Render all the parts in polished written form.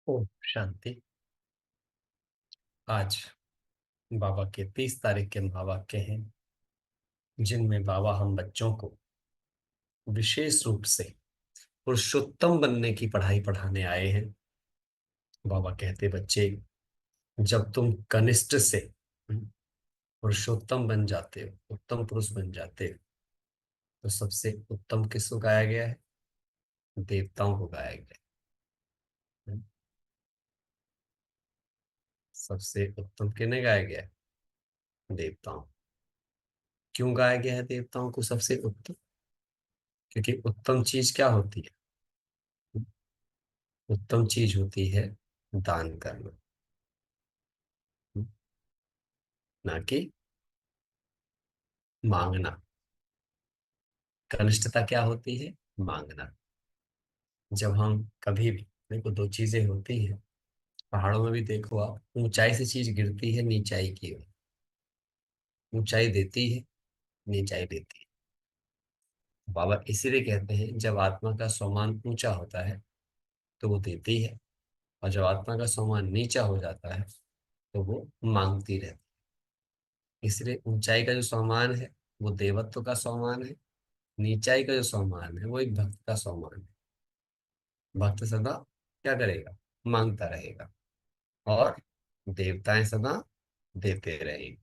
ओम शांति। आज बाबा के 30 तारीख के महावाक्य हैं, जिनमें बाबा हम बच्चों को विशेष रूप से पुरुषोत्तम बनने की पढ़ाई पढ़ाने आए हैं। बाबा कहते, बच्चे, जब तुम कनिष्ठ से पुरुषोत्तम बन जाते हो, उत्तम पुरुष बन जाते हो, तो सबसे उत्तम किसको गाया गया है? देवताओं को गाया गया है। सबसे उत्तम किन्हें गाया गया है? देवताओं। क्यों गाया गया है देवताओं को सबसे उत्तम? क्योंकि उत्तम चीज क्या होती है? उत्तम चीज होती है दान करना, ना कि मांगना। कनिष्ठता क्या होती है? मांगना। जब हम कभी भी, देखो, दो चीजें होती हैं पहाड़ों में भी, देखो आप, ऊंचाई से चीज गिरती है नीचाई की ओर। ऊंचाई देती है, नीचाई देती है। बाबा इसीलिए कहते हैं, जब आत्मा का स्वमान ऊंचा होता है तो वो देती है, और जब आत्मा का स्वमान नीचा हो जाता है तो वो मांगती रहती है। इसलिए ऊंचाई का जो स्वमान है वो देवत्व का स्वमान है, नीचाई का जो स्वमान है वो एक भक्त का स्वमान है। भक्त सदा क्या करेगा? मांगता रहेगा, और देवताएं सदा देते रहेंगे।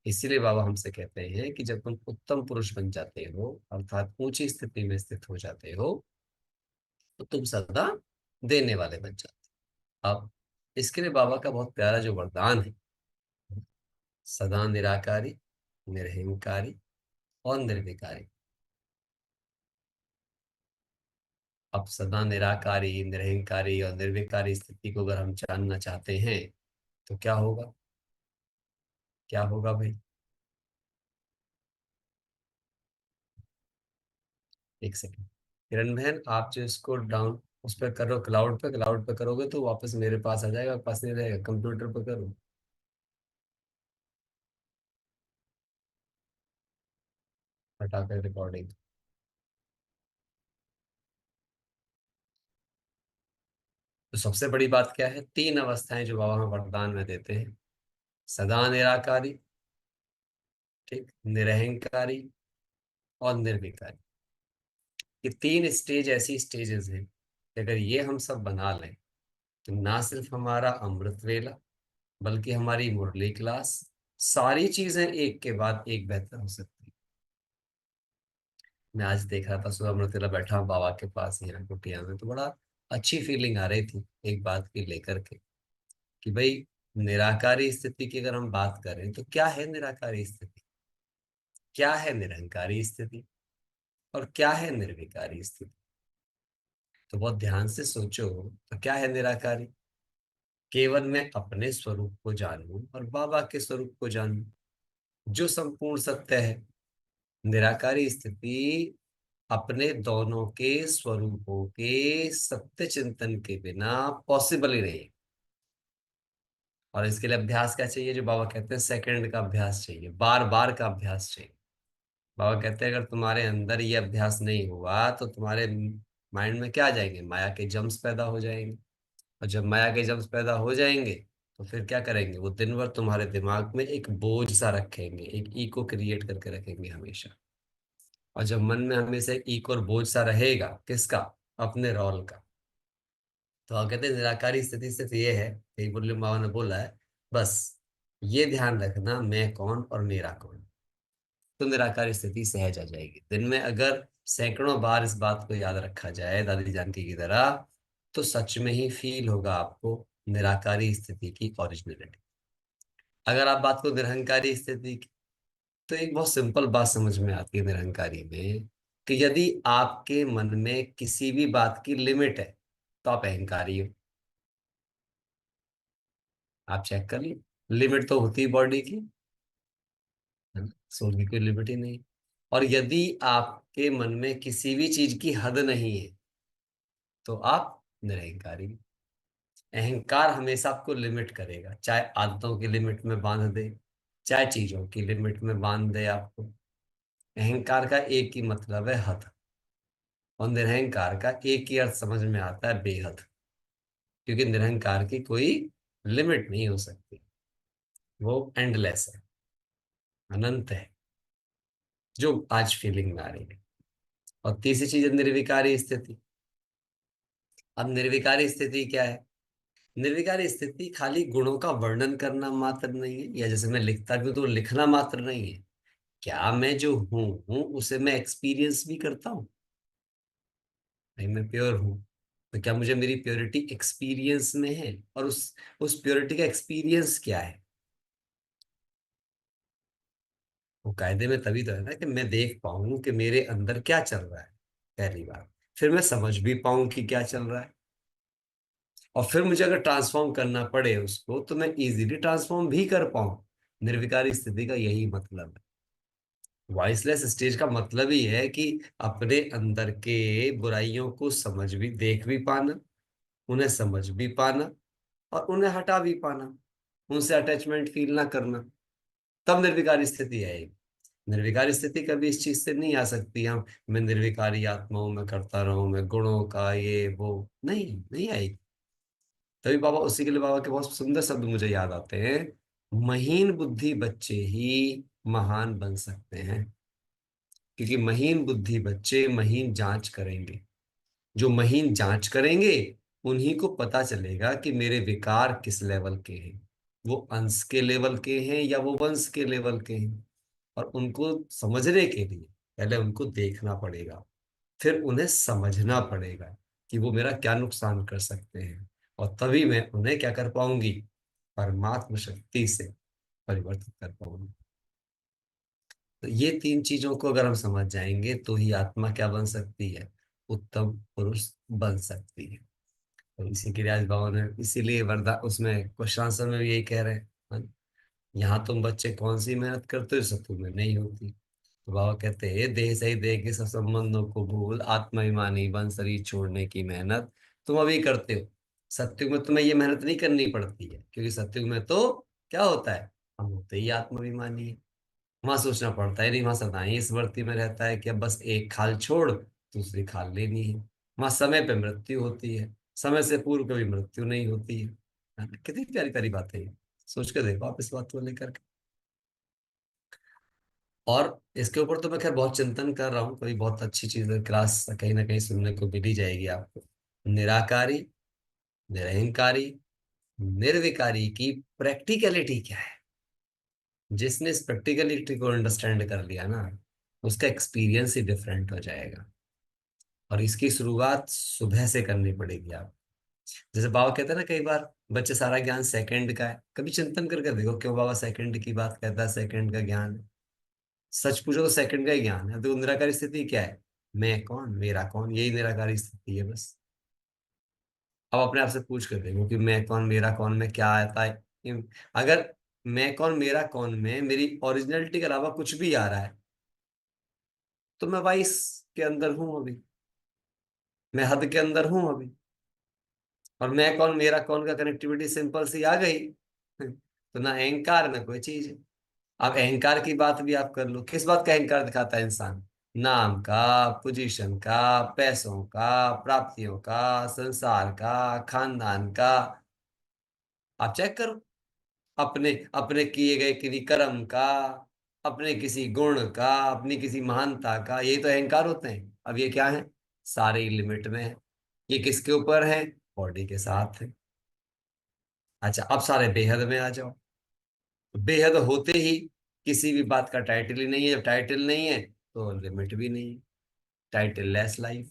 इसीलिए बाबा हमसे कहते हैं कि जब तुम उत्तम पुरुष बन जाते हो, अर्थात ऊंची स्थिति में स्थित हो जाते हो, तो तुम सदा देने वाले बन जाते हो। अब इसके लिए बाबा का बहुत प्यारा जो वरदान है, सदा निराकारी, निर्हंकारी और निर्विकारी। अब सदा निराकारी, निर्हंकारी और निर्विकारी स्थिति को अगर हम जानना चाहते हैं तो क्या होगा? क्या होगा भाई? एक सेकंड। किरण बहन, आप जो इसको डाउन उस पर करो, क्लाउड पे करोगे तो वापस मेरे पास आ जाएगा, पास नहीं रहेगा। कंप्यूटर पे करो, हटाकर रिकॉर्डिंग। तो सबसे बड़ी बात क्या है? तीन अवस्थाएं जो बाबा हमें वरदान में देते हैं: सदा निराकारी, ठीक, निरहंकारी और निर्विकारी। ये तीन स्टेज ऐसी स्टेजेस हैं कि अगर ये हम सब बना लें तो ना सिर्फ हमारा अमृत वेला, बल्कि हमारी मुरली क्लास, सारी चीजें एक के बाद एक बेहतर हो सकती है। मैं आज देख रहा था, सुबह अमृतेला बैठा हूं बाबा के पास यहाँ कुटिया में, तो बड़ा अच्छी फीलिंग आ रही थी एक बात की लेकर के, कि भाई, निराकारी स्थिति की अगर हम बात करें तो क्या है निराकारी स्थिति, क्या है निरंकारी स्थिति, और क्या है निर्विकारी स्थिति? तो बहुत ध्यान से सोचो, तो क्या है निराकारी? केवल मैं अपने स्वरूप को जानूं और बाबा के स्वरूप को जानूं, जो संपूर्ण सत्य है। निराकारी स्थिति अपने दोनों के स्वरूपों के सत्य चिंतन के बिना पॉसिबल ही नहीं। और इसके लिए अभ्यास क्या चाहिए? जो बाबा कहते हैं, सेकंड का अभ्यास चाहिए, बार बार का अभ्यास चाहिए। बाबा कहते हैं, अगर तुम्हारे अंदर ये अभ्यास नहीं हुआ तो तुम्हारे माइंड में क्या आ जाएंगे? माया के जम्स पैदा हो जाएंगे। और जब माया के जम्स पैदा हो जाएंगे तो फिर क्या करेंगे? वो दिन भर तुम्हारे दिमाग में एक बोझ सा रखेंगे, एक ईको क्रिएट करके रखेंगे हमेशा। और जब मन में हमेशा एक ईको और बोझ सा रहेगा, किसका? अपने रोल का। तो आप कहते हैं निराकारी स्थिति सिर्फ ये है, यही मुरली बाबा ने बोला है, बस ये ध्यान रखना, मैं कौन और मेरा कौन। तो निराकार स्थिति सहज आ जाएगी। दिन में अगर सैकड़ों बार इस बात को याद रखा जाए दादी जानकी की तरह, तो सच में ही फील होगा आपको निराकारी स्थिति की ओरिजिनलिटी। अगर आप बात को निरहंकारी स्थिति की, तो एक बहुत सिंपल बात समझ में आती है निरहंकारी में, कि यदि आपके मन में किसी भी बात की लिमिट है तो आप अहंकारी हो। आप चेक कर लो, लिमिट तो होती है बॉडी की, है ना? सोल की कोई लिमिट ही नहीं। और यदि आपके मन में किसी भी चीज की हद नहीं है तो आप निरहंकारी हैं। अहंकार हमेशा आपको लिमिट करेगा, चाहे आदतों की लिमिट में बांध दे, चाहे चीजों की लिमिट में बांध दे आपको। अहंकार का एक ही मतलब है, हद। और निरहंकार का एक ही अर्थ समझ में आता है, बेहद। क्योंकि निरहंकार की कोई लिमिट नहीं हो सकती, वो एंडलेस है, अनंत है, जो आज फीलिंग में आ रही है। और तीसरी चीज है निर्विकारी स्थिति। अब निर्विकारी स्थिति क्या है? निर्विकारी स्थिति खाली गुणों का वर्णन करना मात्र नहीं है, या जैसे मैं लिखता भी हूं तो लिखना मात्र नहीं है। क्या मैं जो हूं उसे मैं एक्सपीरियंस भी करता हूँ? भाई मैं प्योर हूं, तो क्या मुझे मेरी प्योरिटी एक्सपीरियंस में है? और उस प्योरिटी का एक्सपीरियंस क्या है? वो कायदे में तभी तो है ना कि मैं देख पाऊं कि मेरे अंदर क्या चल रहा है, पहली बात। फिर मैं समझ भी पाऊं कि क्या चल रहा है, और फिर मुझे अगर ट्रांसफॉर्म करना पड़े उसको तो मैं इजीली ट्रांसफॉर्म भी कर पाऊं। निर्विकारी स्थिति का यही मतलब है। वॉइसलेस स्टेज का मतलब ही है कि अपने अंदर के बुराइयों को समझ भी, देख भी पाना, उन्हें समझ भी पाना, और उन्हें हटा भी पाना, उनसे अटैचमेंट फील ना करना। तब निर्विकारी स्थिति है ये। निर्विकारी स्थिति कभी इस चीज से नहीं आ सकती हम मैं निर्विकारी आत्मा हूं, मैं करता रहूं, मैं गुणों का ये वो, नहीं नहीं आएगी। तभी बाबा, उसी के लिए बाबा के बहुत सुंदर शब्द मुझे याद आते हैं, महीन बुद्धि बच्चे ही महान बन सकते हैं। क्योंकि महीन बुद्धि बच्चे महीन जांच करेंगे। जो महीन जांच करेंगे उन्हीं को पता चलेगा कि मेरे विकार किस लेवल के हैं, वो अंश के लेवल के हैं या वो वंश के लेवल के हैं। और उनको समझने के लिए पहले उनको देखना पड़ेगा, फिर उन्हें समझना पड़ेगा कि वो मेरा क्या नुकसान कर सकते हैं, और तभी मैं उन्हें क्या कर पाऊंगी, परमात्म शक्ति से परिवर्तित कर पाऊंगी। तो ये तीन चीजों को अगर हम समझ जाएंगे तो ही आत्मा क्या बन सकती है, उत्तम पुरुष बन सकती है। तो इसी के लिए आज बाबा ने इसीलिए वरदा उसमें क्वेश्चन आंसर में भी यही कह रहे हैं, हाँ, यहाँ तुम बच्चे कौन सी मेहनत करते हो, सब तुम्हें नहीं होती। तो बाबा कहते हैं देह सही देह के सब संबंधों को भूल आत्माभिमानी बन शरीर छोड़ने की मेहनत तुम अभी करते हो। सत्युग में तुम्हें ये मेहनत नहीं करनी पड़ती है, क्योंकि सत्युग में तो क्या होता है, हम होते ही आत्माभिमानी है। वहां सोचना पड़ता है नहीं, वहां सदा ही इस वर्ती में रहता है कि अब बस एक खाल छोड़ दूसरी खाल लेनी है। वहां समय पे मृत्यु होती है, समय से पूर्व कभी मृत्यु नहीं होती है। कितनी प्यारी प्यारी बातें हैं। सोच के देखो आप इस बात को लेकर के। और इसके ऊपर तो मैं खैर बहुत चिंतन कर रहा हूँ, कोई बहुत अच्छी चीज क्लास कहीं ना कहीं सुनने को मिल ही जाएगी आपको। निराकारी, निरहंकारी, निर्विकारी की प्रैक्टिकलिटी क्या है? जिसने इस प्रैक्टिकलिटी को अंडरस्टैंड कर लिया ना, उसका एक्सपीरियंस ही डिफरेंट हो जाएगा। और इसकी शुरुआत सुबह से करनी पड़ेगी आप। जैसे बाबा कहते हैं ना, कई बार बच्चे सारा ज्ञान सेकंड का है, कभी चिंतन करके देखो क्यों बाबा सेकंड की बात कहता है, सेकंड का ज्ञान है। सच पूछो तो सेकंड का ही ज्ञान है। तो निराकारी स्थिति क्या है, मैं कौन मेरा कौन, यही निराकारी स्थिति है बस। अब अपने आप से पूछ कर देखो कि मैं कौन मेरा कौन में क्या आता है। अगर मैं कौन मेरा कौन में मेरी ओरिजिनलिटी के अलावा कुछ भी आ रहा है, तो मैं वाइस के अंदर हूं अभी, मैं हद के अंदर हूं अभी। और मैं कौन मेरा कौन का कनेक्टिविटी सिंपल सी आ गई तो ना अहंकार ना कोई चीज है। अब अहंकार की बात भी आप कर लो, किस बात का अहंकार दिखाता है इंसान? नाम का, पोजीशन का, पैसों का, प्राप्तियों का, संसार का, खानदान का। आप चेक करो, अपने अपने किए गए किसी कर्म का, अपने किसी गुण का, अपनी किसी महानता का, यही तो अहंकार होते हैं। अब ये क्या है, सारे लिमिट में है। ये किसके ऊपर है, बॉडी के साथ है। अच्छा अब सारे बेहद में आ जाओ। बेहद होते ही किसी भी बात का टाइटल ही नहीं है, जब टाइटल नहीं है तो लिमिट भी नहीं है, टाइटल लेस लाइफ।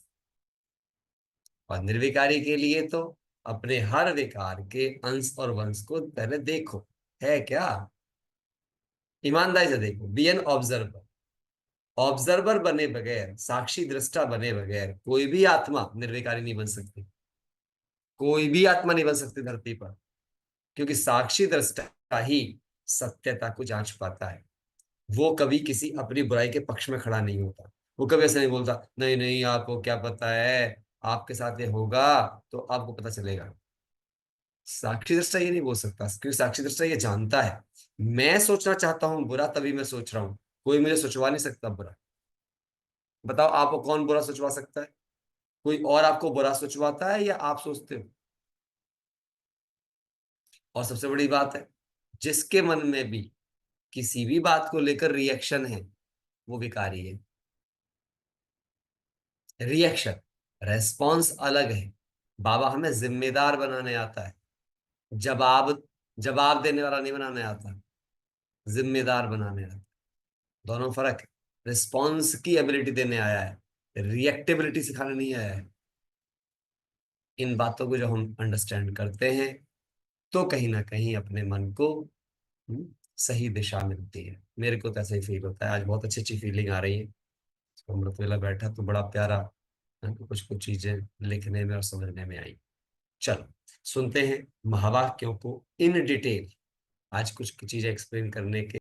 और निर्विकारी के लिए तो अपने हर विकार के अंश और वंश को पहले देखो, है क्या, ईमानदारी से देखो, बी एन ऑब्जर्वर। ऑब्जर्वर बने बगैर, साक्षी दृष्टा बने बगैर कोई भी आत्मा निर्विकारी नहीं बन सकती। कोई भी आत्मा नहीं बन सकती धरती पर, क्योंकि साक्षी दृष्टा ही सत्यता को जांच पाता है। वो कभी किसी अपनी बुराई के पक्ष में खड़ा नहीं होता। वो कभी ऐसे नहीं बोलता नहीं नहीं आपको क्या पता है, आपके साथ ये होगा तो आपको पता चलेगा। साक्षी दृष्टा ये नहीं बोल सकता, क्योंकि साक्षी दृष्टा ये जानता है मैं सोचना चाहता हूं बुरा, तभी मैं सोच रहा हूं। कोई मुझे सोचवा नहीं सकता बुरा। बताओ आपको कौन बुरा सोचवा सकता है? कोई और आपको बुरा सोचवाता है या आप सोचते हो? और सबसे बड़ी बात है, जिसके मन में भी किसी भी बात को लेकर रिएक्शन है, वो विकारी है। रिएक्शन, रेस्पॉन्स अलग है। बाबा हमें जिम्मेदार बनाने आता है, जवाब जवाब देने वाला नहीं बनाने आता, जिम्मेदार बनाने आता है। दोनों फर्क है। रिस्पॉन्स की एबिलिटी देने आया है, रिएक्टेबिलिटी सिखाने नहीं आया है। इन बातों को जब हम अंडरस्टैंड करते हैं, तो कहीं ना कहीं अपने मन को सही दिशा मिलती है। मेरे को तो ऐसा ही फील होता है। आज बहुत अच्छी अच्छी फीलिंग आ रही है। तो अमृत वेला बैठा तो बड़ा प्यारा कुछ कुछ चीजें लिखने में और समझने में आई। चलो सुनते हैं महावाक्यों को इन डिटेल। आज कुछ चीजें एक्सप्लेन करने के